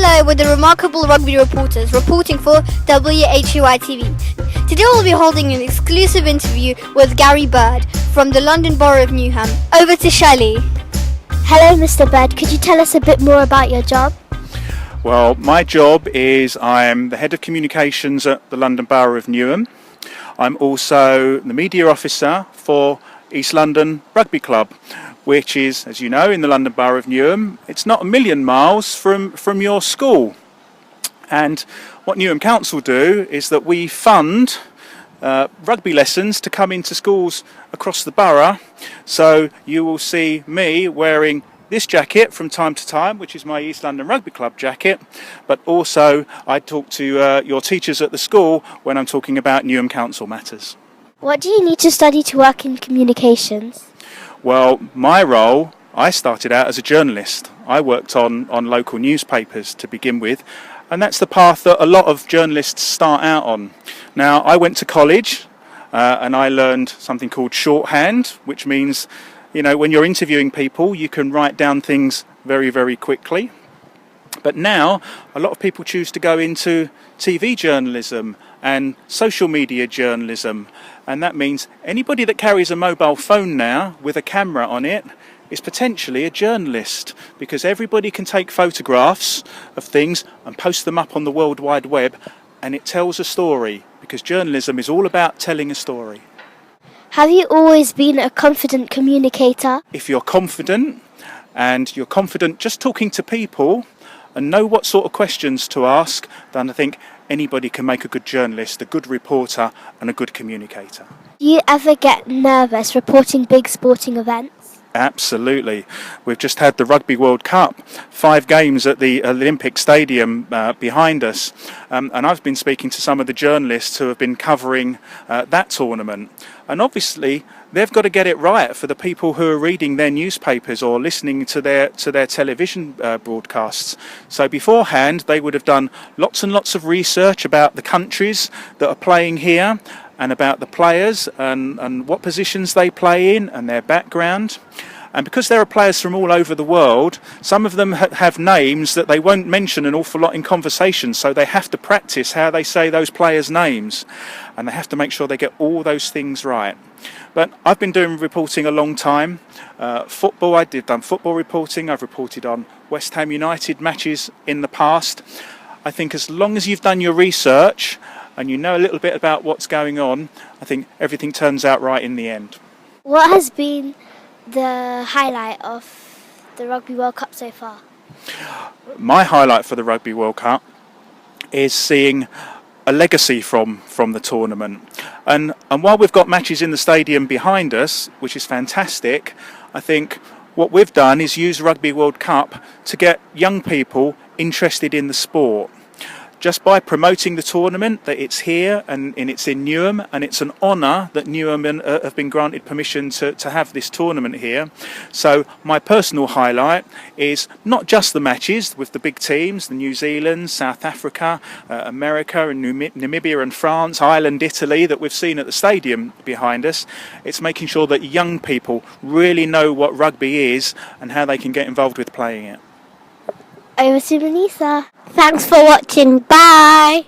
together with the remarkable rugby reporters reporting for WHUI TV. Today we'll be holding an exclusive interview with Gary Bird from the London Borough of Newham. Over to Shelly. Hello Mr. Bird, could you tell us a bit more about your job? Well, my job is I am the Head of Communications at the London Borough of Newham. I'm also the Media Officer for East London Rugby Club, which is, as you know, in the London Borough of Newham. It's not a million miles from your school. And what Newham Council do is that we fund rugby lessons to come into schools across the borough. So you will see me wearing this jacket from time to time, which is my East London Rugby Club jacket, but also I talk to your teachers at the school when I'm talking about Newham Council matters. What do you need to study to work in communications? Well, my role, I started out as a journalist. I worked on local newspapers to begin with, and that's the path that a lot of journalists start out on. Now, I went to college and I learned something called shorthand, which means, you know, when you're interviewing people, you can write down things very, very quickly. But now, a lot of people choose to go into TV journalism and social media journalism. And that means anybody that carries a mobile phone now with a camera on it is potentially a journalist, because everybody can take photographs of things and post them up on the World Wide Web, and it tells a story, because journalism is all about telling a story. Have you always been a confident communicator? If you're confident, and you're confident just talking to people and know what sort of questions to ask, then I think anybody can make a good journalist, a good reporter and a good communicator. Do you ever get nervous reporting big sporting events? Absolutely. We've just had the Rugby World Cup, 5 games at the Olympic Stadium behind us, and I've been speaking to some of the journalists who have been covering that tournament, and obviously they've got to get it right for the people who are reading their newspapers or listening to their television broadcasts. So beforehand they would have done lots and lots of research about the countries that are playing here, and about the players and what positions they play in and their background. And because there are players from all over the world, some of them have names that they won't mention an awful lot in conversation, so they have to practice how they say those players' names, and they have to make sure they get all those things right. But I've been doing reporting a long time. Football, I've done football reporting. I've reported on West Ham United matches in the past. I think as long as you've done your research and you know a little bit about what's going on, I think everything turns out right in the end. What has been the highlight of the Rugby World Cup so far? My highlight for the Rugby World Cup is seeing a legacy from the tournament. And while we've got matches in the stadium behind us, which is fantastic, I think what we've done is use Rugby World Cup to get young people interested in the sport. Just by promoting the tournament, that it's here and it's in Newham, and it's an honour that Newham have been granted permission to have this tournament here. So my personal highlight is not just the matches with the big teams, the New Zealand, South Africa, America and Namibia and France, Ireland, Italy, that we've seen at the stadium behind us. It's making sure that young people really know what rugby is and how they can get involved with playing it. Over to Munisa. Thanks for watching. Bye.